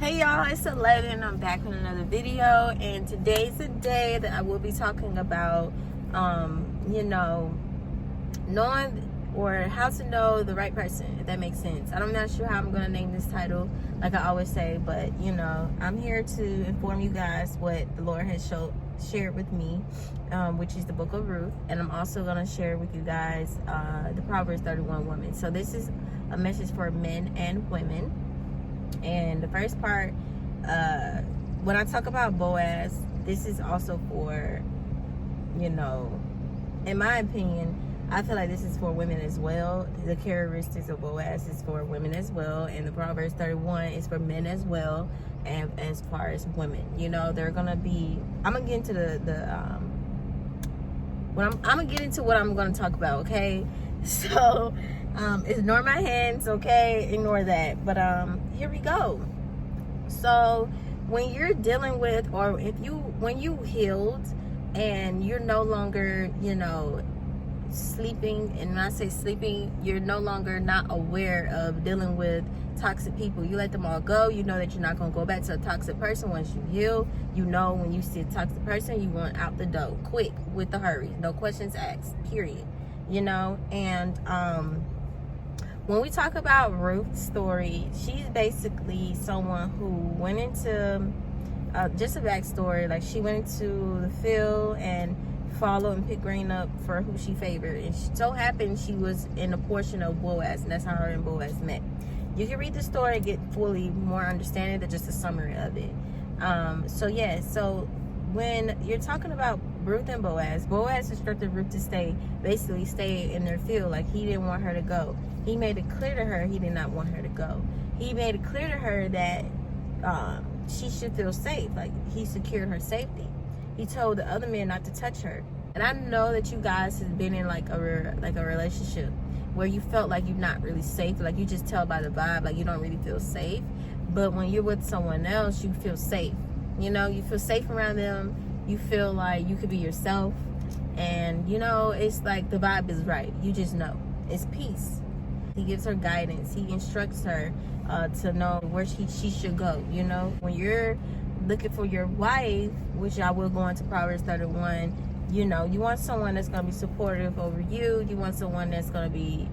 Hey y'all, it's 11. I'm back with another video, and today's the day that I will be talking about knowing or how to know the right person, if that makes sense. I'm not sure how I'm gonna name this title, like I always say, but I'm here to inform you guys what the Lord has shared with me, which is the book of Ruth, and I'm also gonna share with you guys the Proverbs 31 woman. So this is a message for men and women. And the first part, when I talk about Boaz, this is also for, in my opinion, I feel like this is for women as well. The characteristics of Boaz is for women as well, and the Proverbs 31 is for men as well. And as far as women, they're gonna be. I'm gonna get into I'm gonna get into what I'm gonna talk about. Okay, so ignore my hands. Okay, ignore that. But here we go. So when you're dealing with, or when you healed and you're no longer, sleeping, and when I say sleeping, you're no longer not aware of dealing with toxic people. You let them all go. You know that you're not going to go back to a toxic person once you heal. When you see a toxic person, you want out the door quick, with the hurry, no questions asked, period. And when we talk about Ruth's story, she's basically someone who went into just a backstory. Like, she went into the field and followed and picked grain up for who she favored, and so happened she was in a portion of Boaz, and that's how her and Boaz met. You can read the story and get fully more understanding than just a summary of it. So when you're talking about Ruth and Boaz instructed Ruth to stay in their field. Like, he didn't want her to go. He made it clear to her he did not want her to go. He made it clear to her that she should feel safe. Like, he secured her safety. He told the other men not to touch her. And I know that you guys have been in like a relationship where you felt like you're not really safe. Like, you just tell by the vibe, like, you don't really feel safe. But when you're with someone else, you feel safe. You feel safe around them. You feel like you could be yourself. And, it's like the vibe is right. You just know. It's peace. He gives her guidance. He instructs her to know where she should go. When you're looking for your wife, which I will go into Proverbs 31, you want someone that's going to be supportive over you. You want someone that's going to be,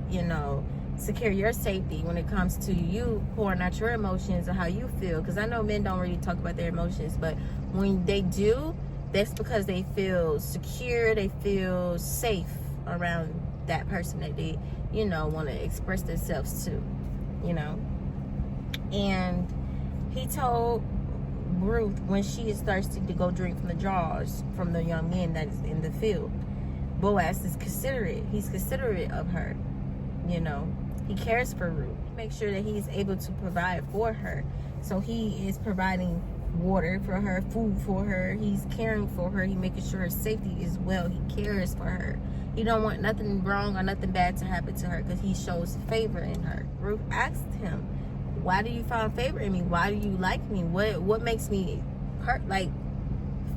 secure your safety when it comes to you pouring out your emotions and how you feel. Because I know men don't really talk about their emotions, but when they do, that's because they feel secure, they feel safe around that person that they, want to express themselves to, And he told Ruth, when she is thirsty, to go drink from the jars from the young men that is in the field. Boaz is considerate. He's considerate of her. He cares for Ruth. Make sure that he's able to provide for her. So he is providing water for her, food for her. He's caring for her. He's making sure her safety is well. He cares for her. He don't want nothing wrong or nothing bad to happen to her, because he shows favor in her. Ruth asked him, "Why do you find favor in me? Why do you like me? What makes me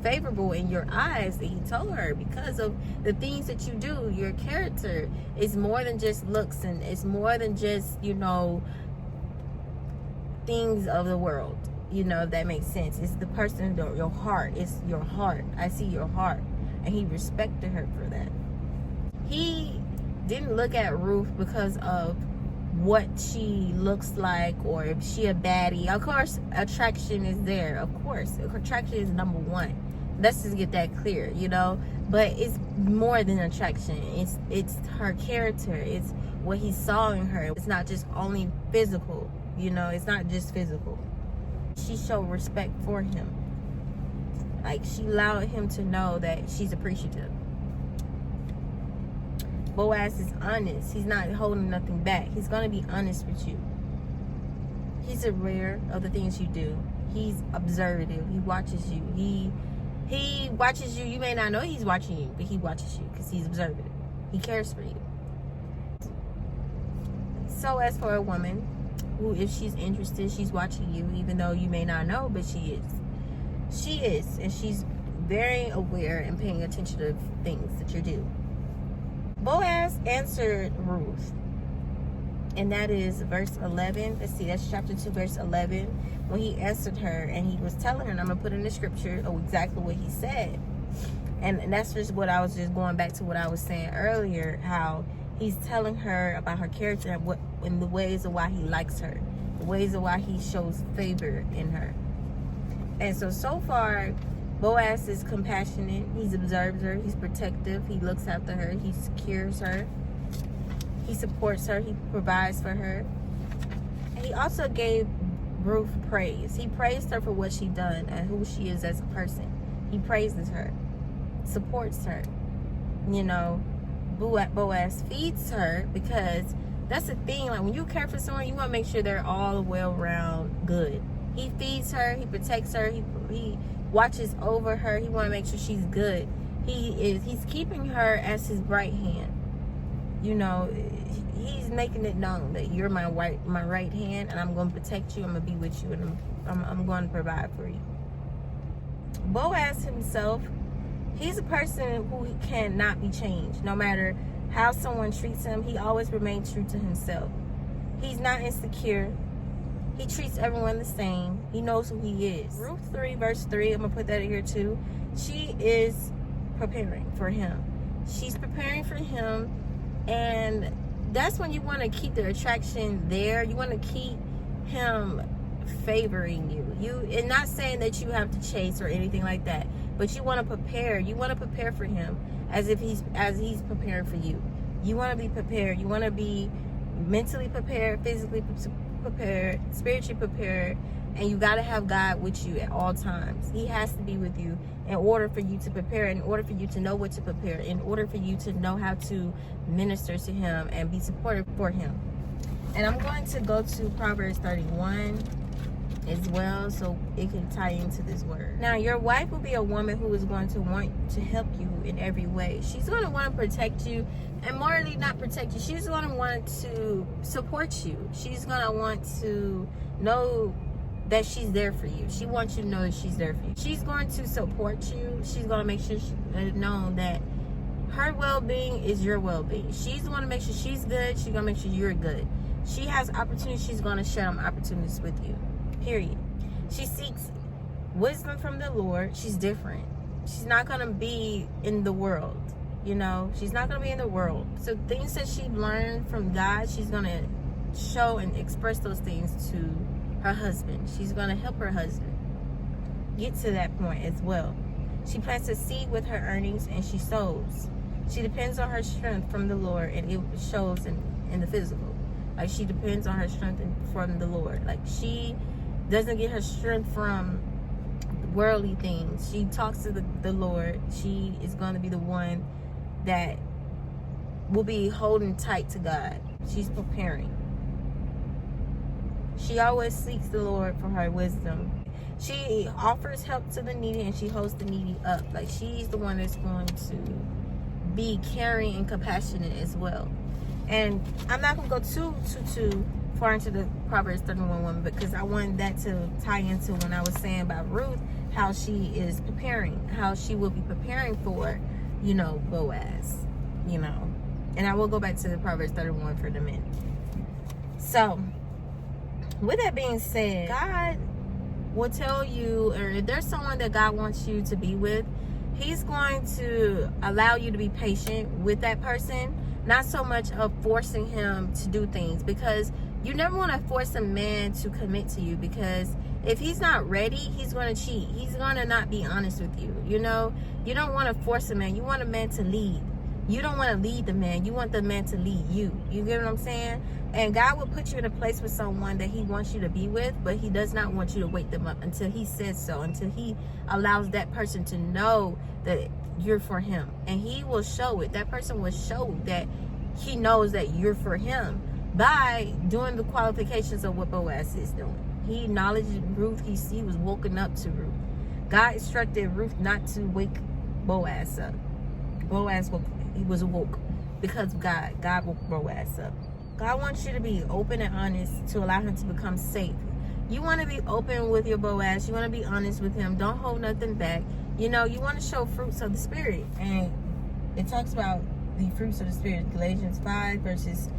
favorable in your eyes?" And he told her, because of the things that you do. Your character is more than just looks, and it's more than just things of the world. If that makes sense. It's the person, your heart. It's your heart. I see your heart. And he respected her for that. He didn't look at Ruth because of what she looks like, or if she a baddie. Of course, attraction is there. Of course, attraction is number one. Let's just get that clear, But it's more than attraction. It's her character. It's what he saw in her. It's not just only physical. It's not just physical. She showed respect for him. Like, she allowed him to know that she's appreciative. Boaz is honest. He's not holding nothing back. He's going to be honest with you. He's aware of the things you do. He's observative. He watches you. He watches you. You may not know he's watching you, but he watches you because he's observative. He cares for you. So as for a woman who, if she's interested, she's watching you, even though you may not know, but she is. She is. And she's very aware and paying attention to things that you do. Boaz answered Ruth, And that is verse 11. Let's see, that's chapter 2, verse 11. When he answered her and he was telling her, and I'm going to put in the scripture exactly what he said. And that's just what I was just going back to what I was saying earlier, how he's telling her about her character and what in the ways of why he likes her, the ways of why he shows favor in her. And so far, Boaz is compassionate. He observes her. He's protective. He looks after her. He secures her. He supports her. He provides for her. And he also gave Ruth praise. He praised her for what she done and who she is as a person. He praises her, supports her. You know, Boaz feeds her, because that's the thing. Like, when you care for someone, you want to make sure they're all well round good. He feeds her. He protects her. He watches over her. He want to make sure she's good. He's keeping her as his right hand. You know, he's making it known that you're my right hand, and I'm going to protect you. I'm going to be with you, and I'm going to provide for you. Boaz himself, he's a person who cannot be changed. No matter how someone treats him, he always remains true to himself. He's not insecure. He treats everyone the same. He knows who he is. Ruth 3, verse 3, I'm going to put that in here too. She is preparing for him. She's preparing for him. And that's when you want to keep the attraction there. You want to keep him favoring you. And not saying that you have to chase or anything like that, but you want to prepare. You want to prepare for him as he's preparing for you. You want to be prepared. You want to be mentally prepared, physically prepared, spiritually prepared, and you got to have God with you at all times. He has to be with you in order for you to prepare, in order for you to know what to prepare, in order for you to know how to minister to him and be supportive for him. And I'm going to go to Proverbs 31 as well, so it can tie into this word. Now, your wife will be a woman who is going to want to help you in every way. She's going to want to protect you, and morally not protect you. She's going to want to support you. She's going to want to know that she's there for you. She wants you to know that she's there for you. She's going to support you. She's going to make sure she's known that her well-being is your well-being. She's going to make sure she's good. She's going to make sure you're good. She has opportunities. She's going to share them opportunities with you. Period. She seeks wisdom from the Lord. She's different. She's not going to be in the world. You know, she's not going to be in the world. So things that she learned from God, she's going to show and express those things to her husband. She's going to help her husband get to that point as well. She plants a seed with her earnings, and she sows. She depends on her strength from the Lord, and it shows in the physical. Like, she depends on her strength from the Lord. Like, she doesn't get her strength from worldly things. She talks to the Lord. She is going to be the one that will be holding tight to God. She's preparing. She always seeks the Lord for her wisdom. She offers help to the needy, and she holds the needy up. Like, she's the one that's going to be caring and compassionate as well. And I'm not going to go too far into the Proverbs 31 woman, because I wanted that to tie into when I was saying about Ruth, how she is preparing, how she will be preparing for, you know, Boaz, you know. And I will go back to the Proverbs 31 for a minute. So, with that being said, God will tell you, or if there's someone that God wants you to be with, he's going to allow you to be patient with that person, not so much of forcing him to do things, because you never want to force a man to commit to you, because if he's not ready, he's going to cheat. He's going to not be honest with you. You know, you don't want to force a man. You want a man to lead. You don't want to lead the man. You want the man to lead you. You get what I'm saying? And God will put you in a place with someone that he wants you to be with, but he does not want you to wake them up until he says so, until he allows that person to know that you're for him. And he will show it. That person will show that he knows that you're for him by doing the qualifications of what Boaz is doing. He acknowledged Ruth. He was woken up to Ruth. God instructed Ruth not to wake Boaz up. Boaz was awoke because of God. God woke Boaz up. God wants you to be open and honest to allow him to become safe. You want to be open with your Boaz. You want to be honest with him. Don't hold nothing back. You know, you want to show fruits of the Spirit. And it talks about the fruits of the Spirit. Galatians 5 verses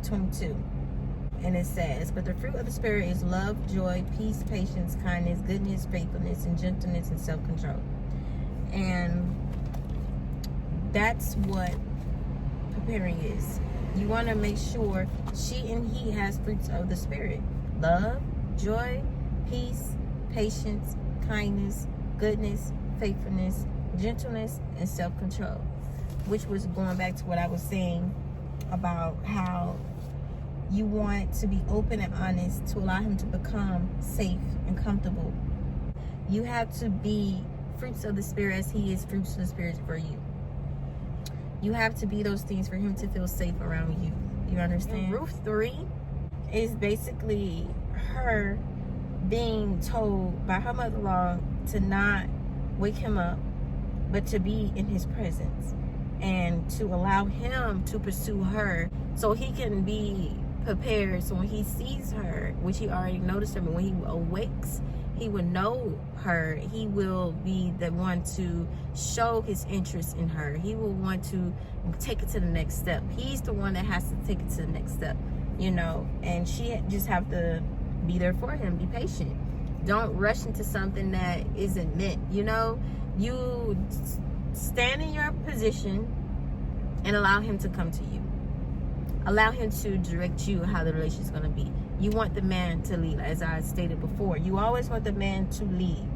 22. And it says, but the fruit of the Spirit is love, joy, peace, patience, kindness, goodness, faithfulness, and gentleness, and self-control. And that's what preparing is. You want to make sure she and he has fruits of the Spirit. Love, joy, peace, patience, kindness, goodness, faithfulness, gentleness, and self-control. Which was going back to what I was saying about how you want to be open and honest to allow him to become safe and comfortable. You have to be fruits of the Spirit as he is fruits of the Spirit for you. You have to be those things for him to feel safe around you. You understand? And Ruth 3 is basically her being told by her mother-in-law to not wake him up, but to be in his presence and to allow him to pursue her so he can be prepared. So when he sees her, which he already noticed her, but when he awakes, he will know her. He will be the one to show his interest in her. He will want to take it to the next step. He's the one that has to take it to the next step, you know, and she just have to be there for him. Be patient. Don't rush into something that isn't meant, you know. You stand in your position and allow him to come to you. Allow him to direct you how the relationship is going to be. You want the man to lead, as I stated before. You always want the man to lead.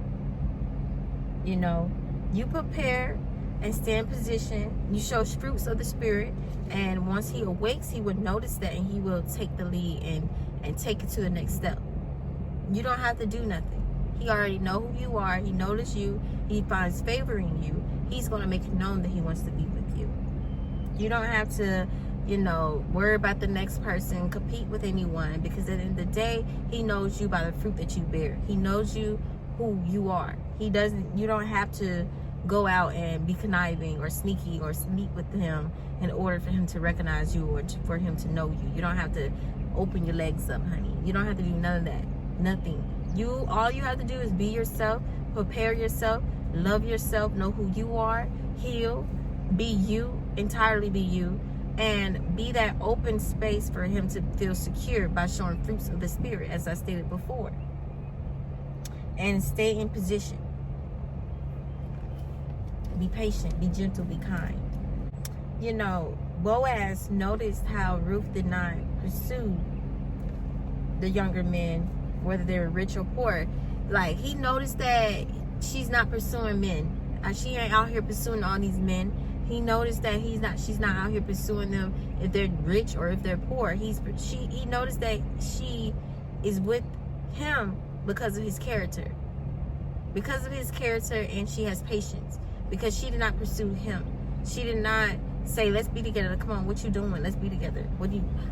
You know, you prepare and stay in position. You show fruits of the Spirit. And once he awakes, he will notice that and he will take the lead and take it to the next step. You don't have to do nothing. He already know who you are. He notices you. He finds favor in you. He's going to make it known that he wants to be with you. You don't have to, you know, worry about the next person, compete with anyone, because at the end of the day, he knows you by the fruit that you bear. He knows you who you are. You don't have to go out and be conniving or sneaky or sleep with him in order for him to recognize you or for him to know you. You don't have to open your legs up, honey. You don't have to do none of that. Nothing. All you have to do is be yourself, prepare yourself, love yourself, know who you are, heal, be you, entirely be you, and be that open space for him to feel secure by showing fruits of the Spirit, as I stated before. And stay in position. Be patient, be gentle, be kind. You know, Boaz noticed how Ruth did not pursue the younger men, whether they were rich or poor. Like, he noticed that she's not pursuing men. She ain't out here pursuing all these men. He noticed that she's not out here pursuing them if they're rich or if they're poor. He noticed that she is with him because of his character. Because of his character, and she has patience. Because she did not pursue him. She did not say, let's be together. Come on, what you doing? Let's be together.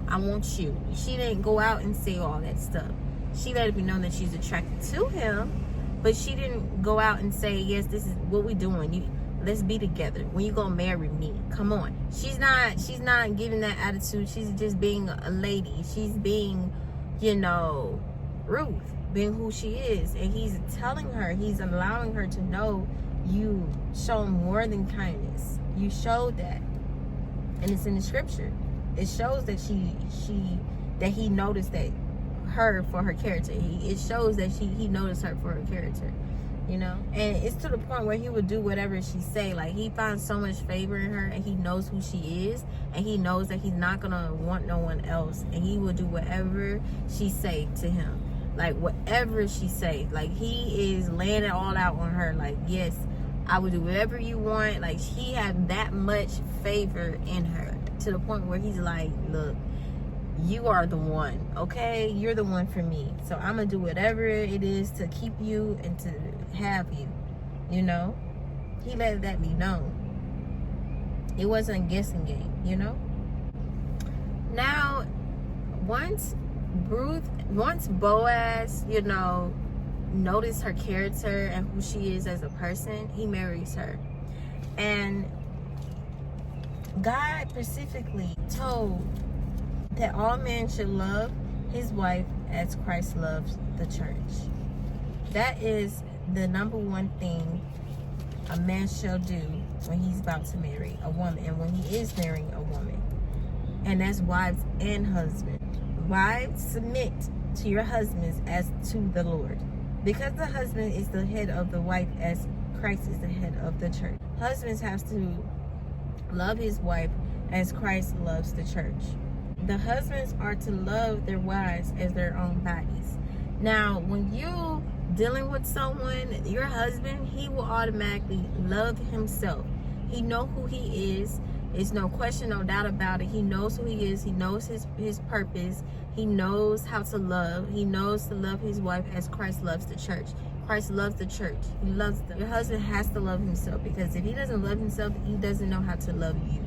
I want you. She didn't go out and say all that stuff. She let it be known that she's attracted to him, but she didn't go out and say, yes, this is what we're doing. Let's be together. When you gonna marry me? Come on. She's not giving that attitude. She's just being a lady. She's being, you know, Ruth, being who she is. And he's telling her, he's allowing her to know, you show more than kindness. You showed that. And it's in the scripture. It shows that that he noticed that her for her character. It shows that he noticed her for her character, you know. And it's to the point where he would do whatever she say. Like, he finds so much favor in her, and he knows who she is, and he knows that he's not gonna want no one else, and he will do whatever she say to him. Like, whatever she say, like, he is laying it all out on her. Like, yes, I will do whatever you want. Like, he had that much favor in her, to the point where he's like, look, you are the one, okay? You're the one for me. So I'm gonna do whatever it is to keep you and to have you, you know? He let that be known. It wasn't a guessing game, you know? Now, once Boaz, you know, noticed her character and who she is as a person, he marries her. And God specifically told that all men should love his wife as Christ loves the church. That is the number one thing a man shall do when he's about to marry a woman, and when he is marrying a woman. And that's wives and husbands. Wives, submit to your husbands as to the Lord. Because the husband is the head of the wife as Christ is the head of the church. Husbands have to love his wife as Christ loves the church. The husbands are to love their wives as their own bodies. Now, when you dealing with someone, your husband, he will automatically love himself. He know who he is. It's no question, no doubt about it. He knows who he is. He knows his purpose. He knows how to love. He knows to love his wife as Christ loves the church. Christ loves the church. He loves them. Your husband has to love himself, because if he doesn't love himself, he doesn't know how to love you.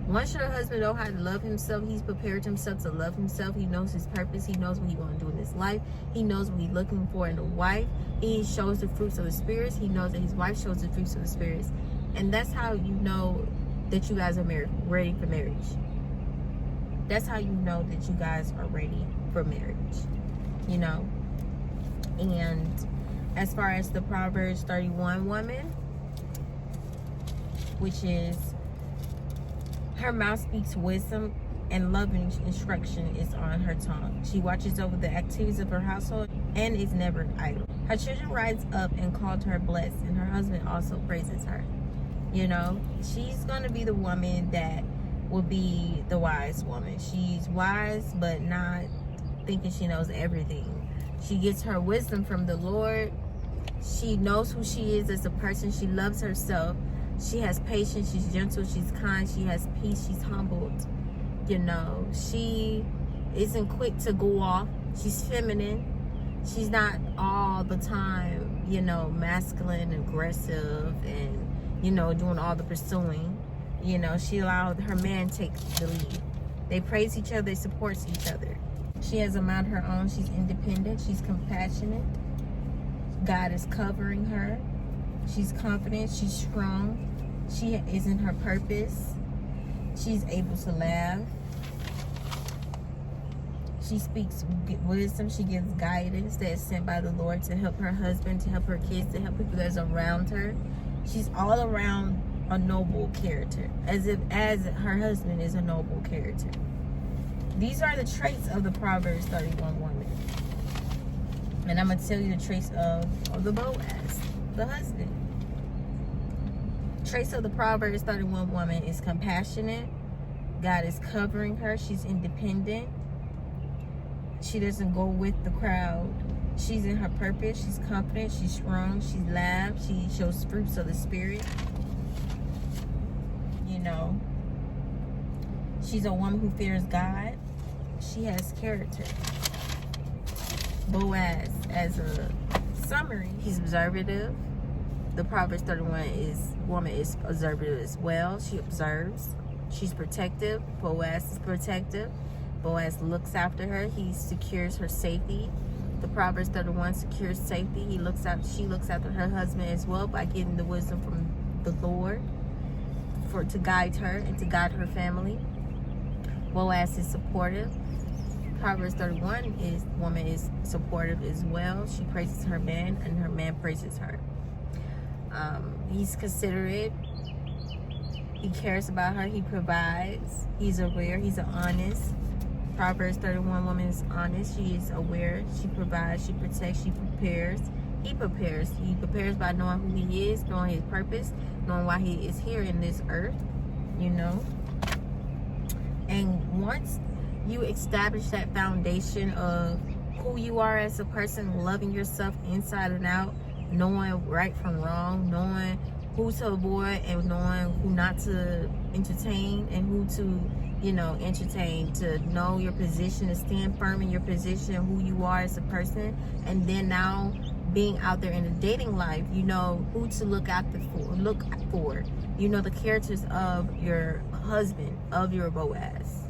Once your husband knows how to love himself, he's prepared himself to love himself. He knows his purpose. He knows what he wants to do in his life. He knows what he's looking for in a wife. He shows the fruits of the spirits. He knows that his wife shows the fruits of the spirits. And that's how you know that you guys are ready for marriage. That's how you know that you guys are ready for marriage. You know? And as far as the Proverbs 31 woman, which is, her mouth speaks wisdom, and loving instruction is on her tongue. She watches over the activities of her household and is never idle. Her children rise up and call her blessed, and her husband also praises her. You know, she's going to be the woman that will be the wise woman. She's wise, but not thinking she knows everything. She gets her wisdom from the Lord. She knows who she is as a person. She loves herself. She has patience. She's gentle. She's kind. She has peace. She's humbled. You know, she isn't quick to go off. She's feminine. She's not all the time, you know, masculine, aggressive, and, you know, doing all the pursuing. You know, she allowed her man take the lead. They praise each other. They support each other. She has a mind of her own. She's independent. She's compassionate. God is covering her. She's confident. She's strong. She is in her purpose. She's able to laugh. She speaks wisdom. She gives guidance that is sent by the Lord to help her husband, to help her kids, to help people that's around her. She's all around a noble character, as her husband is a noble character. These are the traits of the Proverbs 31 woman. And I'm going to tell you the traits of the Boaz, the husband. Traits of the Proverbs 31 woman is compassionate. God is covering her. She's independent. She doesn't go with the crowd. She's in her purpose. She's confident. She's strong. She laughs. She shows fruits of the spirit. You know, she's a woman who fears God. She has character. Boaz, as a summary, he's observative. The Proverbs 31 woman is observative as well. She observes. She's protective. Boaz is protective. Boaz looks after her. He secures her safety. The Proverbs 31 secures safety. She looks after her husband as well by getting the wisdom from the Lord to guide her and to guide her family. Boaz is supportive. Proverbs 31 woman is supportive as well. She praises her man, and her man praises her. He's considerate. He cares about her. He provides. He's aware. He's honest. Proverbs 31 woman is honest. She is aware. She provides. She protects. She prepares. He prepares. He prepares by knowing who he is, knowing his purpose, knowing why he is here in this earth, you know. And once you establish that foundation of who you are as a person, loving yourself inside and out, knowing right from wrong, knowing who to avoid and knowing who not to entertain and who to, you know, entertain, to know your position, to stand firm in your position, who you are as a person. And then now being out there in the dating life, you know who to look for. You know the characters of your husband, of your Boaz.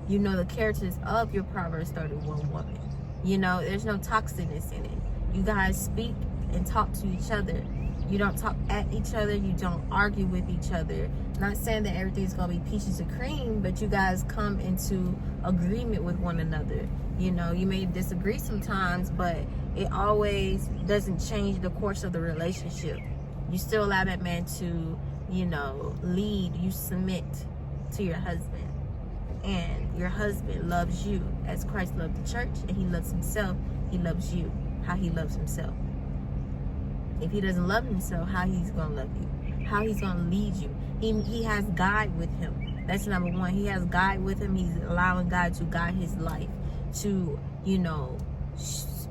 You know the characters of your Proverbs 31 woman. You know, there's no toxicness in it. You guys speak and talk to each other. You don't talk at each other. You don't argue with each other. Not saying that everything's going to be peaches and cream, but you guys come into agreement with one another. You know, you may disagree sometimes, but it always doesn't change the course of the relationship. You still allow that man to, you know, lead. You submit to your husband. and your husband loves you as Christ loved the church, and he loves himself, he loves you how he loves himself. If he doesn't love himself, how he's gonna love you? How he's gonna lead you? He has God with him. That's number one. He has God with him. He's allowing God to guide his life, to, you know,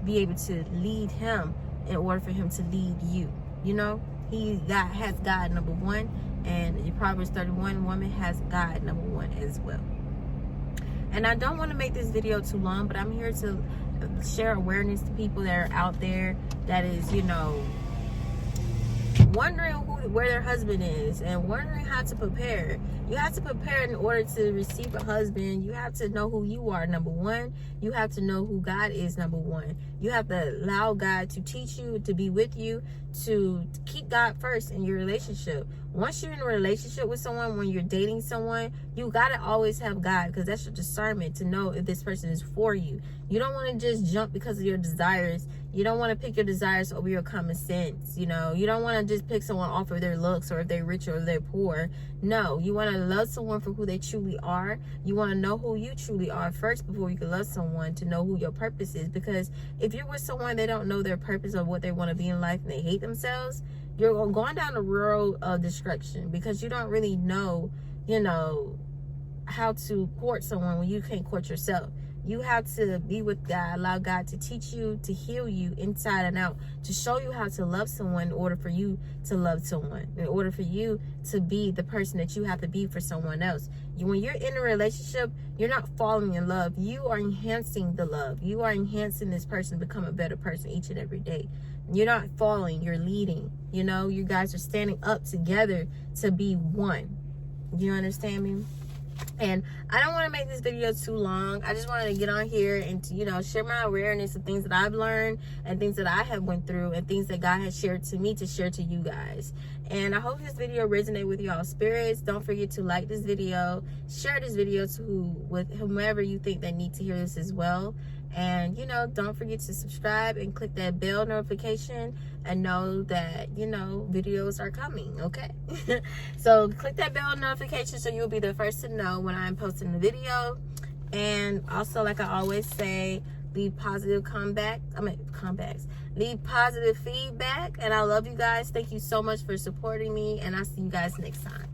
be able to lead him in order for him to lead you. You know, has God number one, and your Proverbs 31 woman has God number one as well. And I don't want to make this video too long, but I'm here to share awareness to people that are out there that is, you know, wondering where their husband is and wondering how to prepare. You have to prepare in order to receive a husband. You have to know who you are, number one. You have to know who God is, number one. You have to allow God to teach you, to be with you, to keep God first in your relationship. Once you're in a relationship with someone, when you're dating someone, you got to always have God, because that's your discernment to know if this person is for you. You don't want to just jump because of your desires. You don't want to pick your desires over your common sense. You know, you don't want to just pick someone off of their looks or if they're rich or if they're poor. No, you want to love someone for who they truly are. You want to know who you truly are first before you can love someone, to know who your purpose is. Because if you're with someone, they don't know their purpose or what they want to be in life, and they hate themselves, you're going down the road of destruction, because you don't really know, you know, how to court someone when you can't court yourself. You have to be with God, allow God to teach you, to heal you inside and out, to show you how to love someone in order for you to love someone, in order for you to be the person that you have to be for someone else. When you're in a relationship, you're not falling in love. You are enhancing the love. You are enhancing this person to become a better person each and every day. You're not falling, you're leading. You know, you guys are standing up together to be one. You understand me? And I don't want to make this video too long. I just wanted to get on here and to, you know, share my awareness of things that I've learned and things that I have went through and things that God has shared to me to share to you guys. And I hope this video resonated with y'all spirits. Don't forget to like this video, share this video with whomever you think that need to hear this as well. And, you know, don't forget to subscribe and click that bell notification and know that, you know, videos are coming, okay? So click that bell notification so you'll be the first to know when I'm posting the video. And also, like I always say, leave positive leave positive feedback. And I love you guys. Thank you so much for supporting me, and I'll see you guys next time.